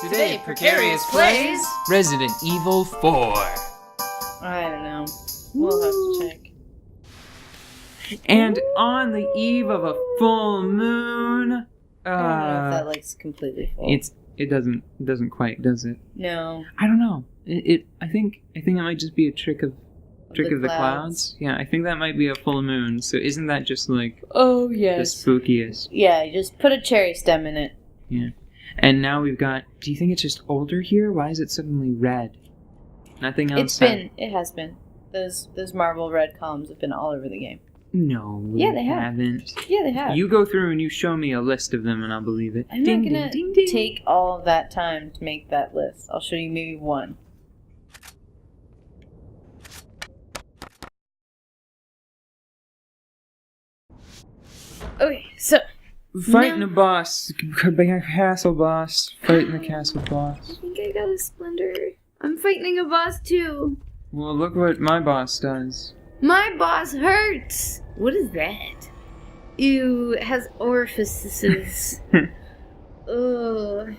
Today, Precarious plays Resident Evil 4. I don't know. We'll have to check. And on the eve of a full moon, I don't know if that like's completely full. It doesn't quite, does it? No. I don't know. I think it might just be a trick of the clouds. Yeah, I think that might be a full moon. So isn't that just like oh yes the spookiest? Yeah, just put a cherry stem in it. Yeah. And now we've got. Do you think it's just older here? Why is it suddenly red? Nothing else. It has been. Those marble red columns have been all over the game. No, yeah, they haven't. Yeah, they have. You go through and you show me a list of them, and I'll believe it. I'm not gonna take all of that time to make that list. I'll show you maybe one. Okay, so fighting a boss, castle boss, fighting the castle boss. I think I got a splinter. I'm fighting a boss too. Well, look what my boss does. My boss hurts. What is that? Ew, it has orifices. Ugh.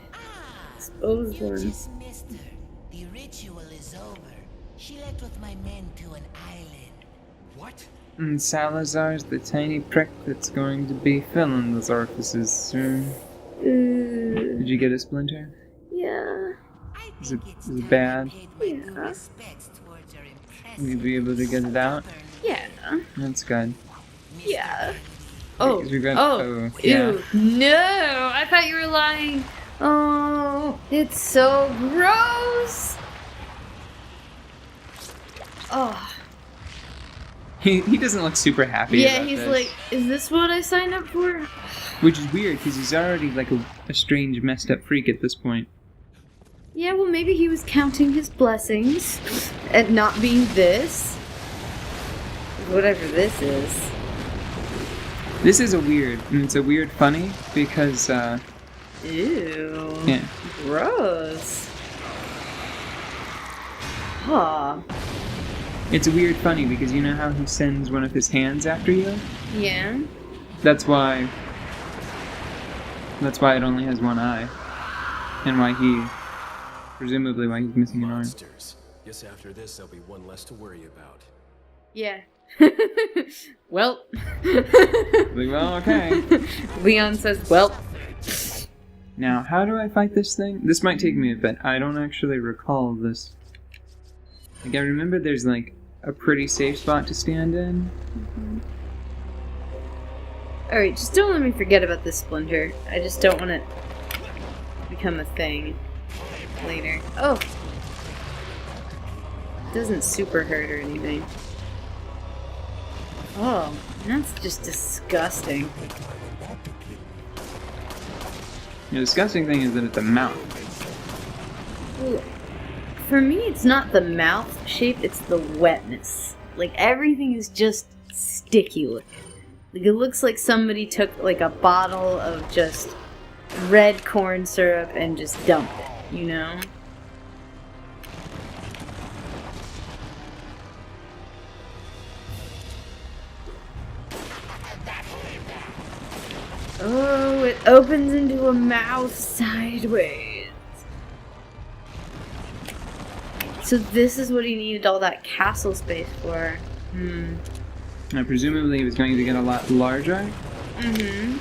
Exposed ones. Missed her. The ritual is over. She left with my men to an island. What? And Salazar's the tiny prick that's going to be filling those orifices soon. Did you get a splinter? Yeah. Is it bad? Yeah. Will you be able to get it out? Yeah. That's good. Yeah. Oh. Yeah. Ew. No! I thought you were lying. Oh, it's so gross. Oh. He doesn't look super happy. Yeah, about he's this. like, is this what I signed up for? Which is weird because he's already like a strange, messed up freak at this point. Yeah, well, maybe he was counting his blessings at not being this. Whatever this is. This is it's a weird funny because, Ew. yeah. Gross. Huh. It's a weird funny because you know how he sends one of his hands after you? Yeah. That's why it only has one eye. And presumably why he's missing an arm. Guess after this there'll be one less to worry about. Yeah. Well. Well, okay. Leon says, well. Now, how do I fight this thing? This might take me a bit. I don't actually recall this. Like, I remember there's, like, a pretty safe spot to stand in. Mm-hmm. Alright, just don't let me forget about this splinter. I just don't want it to become a thing later. Oh! It doesn't super hurt or anything. Oh, that's just disgusting. The disgusting thing is that it's a mouth. Ooh. For me, it's not the mouth shape, it's the wetness. Like, everything is just sticky looking. Like, it looks like somebody took, like, a bottle of just red corn syrup and just dumped it, you know? Oh, it opens into a mouth sideways. So this is what he needed all that castle space for. Now, presumably he was going to get a lot larger. Mm-hmm.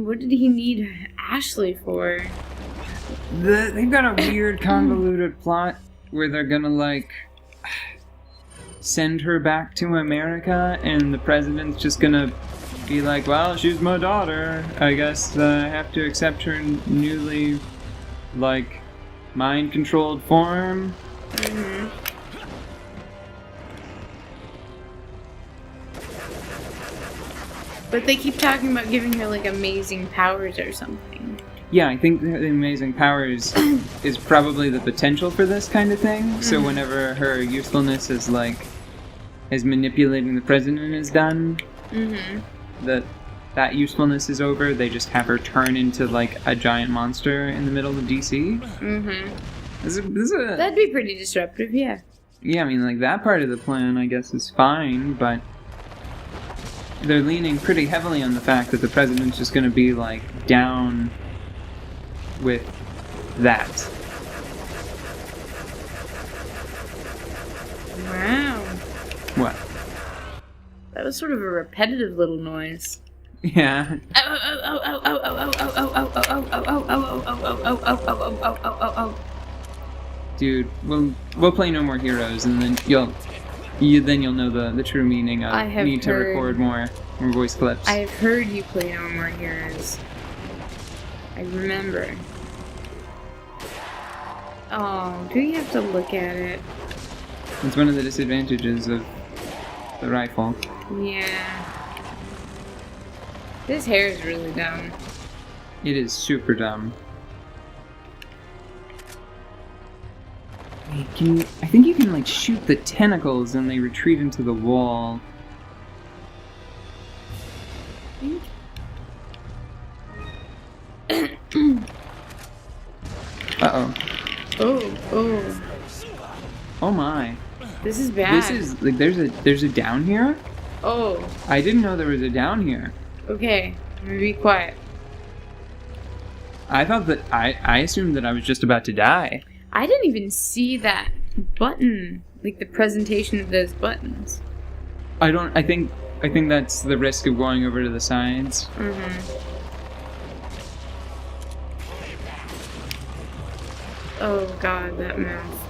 What did he need Ashley for? They've got a weird, convoluted plot where they're gonna, like, send her back to America, and the president's just gonna be like, well, she's my daughter. I guess I have to accept her newly, like, mind-controlled form. Mm-hmm. But they keep talking about giving her, like, amazing powers or something. Yeah, I think the amazing powers is probably the potential for this kind of thing. Mm-hmm. So whenever her usefulness is, like, as manipulating the president is done, that usefulness is over, they just have her turn into, like, a giant monster in the middle of DC. That'd be pretty disruptive, yeah. Yeah, I mean, like, that part of the plan, I guess, is fine, but they're leaning pretty heavily on the fact that the president's just going to be, like, down with that. Wow. What? That was sort of a repetitive little noise. Yeah. Dude, we'll play No More Heroes, and then you'll know the true meaning of need to record more voice clips. I have heard you play No More Heroes. I remember. Oh, do you have to look at it? It's one of the disadvantages of the rifle. Yeah. This hair is really dumb. It is super dumb. Wait, I think you can, like, shoot the tentacles and they retreat into the wall. Uh-oh. Oh. Oh my. This is bad. This is, like, there's a down here? Oh. I didn't know there was a down here. Okay. I'm gonna be quiet. I thought that, I assumed that I was just about to die. I didn't even see that button. Like, the presentation of those buttons. I think that's the risk of going over to the sides. Mm-hmm. Oh god, that mouth.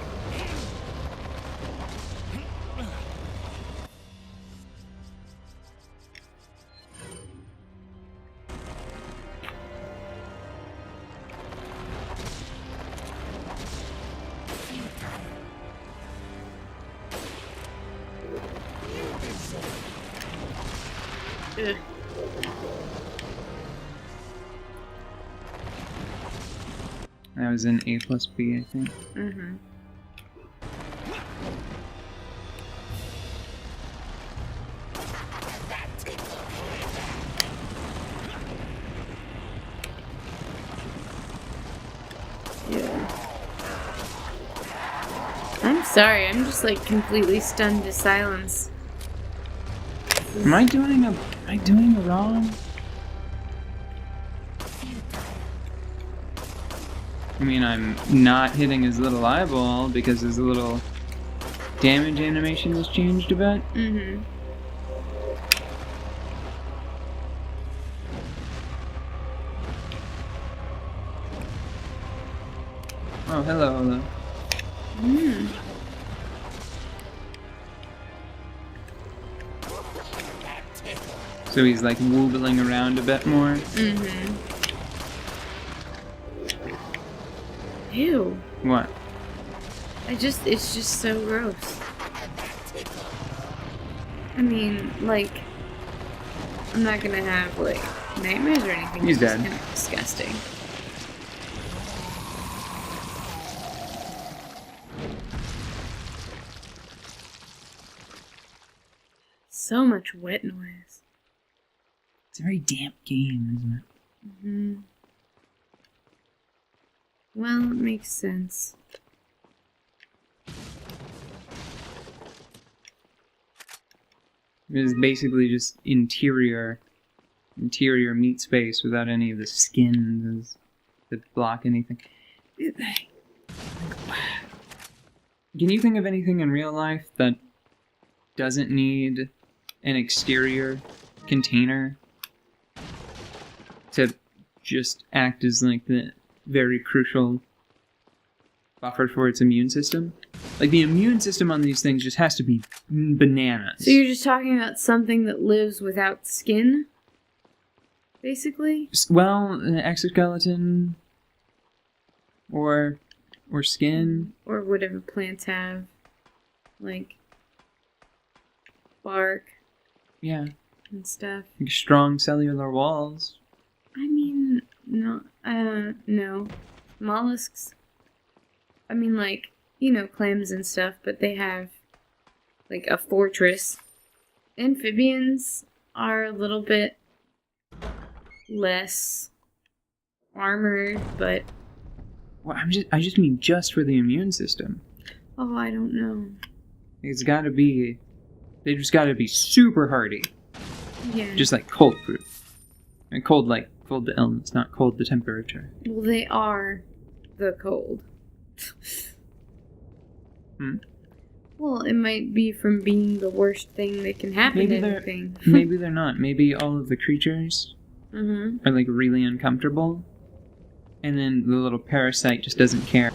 Ugh. That was an A plus B, I think. Mm-hmm. Yeah. I'm sorry, I'm just like completely stunned to silence. Am I doing a wrong? I mean, I'm not hitting his little eyeball because his little damage animation has changed a bit. Mm-hmm. Oh, hello. Mm. So he's like wobbling around a bit more. Mm-hmm. Ew. What? It's just so gross. I mean, like, I'm not gonna have, like, nightmares or anything. He's it's just dead. Kind of disgusting. So much wet noise. It's a very damp game, isn't it? Mm-hmm. Well, it makes sense. It is basically just interior meat space without any of the skins that block anything. Can you think of anything in real life that doesn't need an exterior container to just act as like the very crucial buffer for its immune system? Like, the immune system on these things just has to be bananas. So you're just talking about something that lives without skin? Basically? Well, an exoskeleton or skin. Or whatever plants have. Like, bark Yeah. and stuff. Like strong cellular walls. I mean, no. Mollusks. I mean, like, you know, clams and stuff, but they have, like, a fortress. Amphibians are a little bit less armored, but... Well, I just mean just for the immune system. Oh, I don't know. It's gotta be... They just gotta be super hardy. Yeah. Just like cold proof. And cold like cold the illness, not cold the temperature. Well, they are the cold. Well, it might be from being the worst thing that can happen to anything. Maybe they're not. Maybe all of the creatures are like really uncomfortable. And then the little parasite just doesn't care.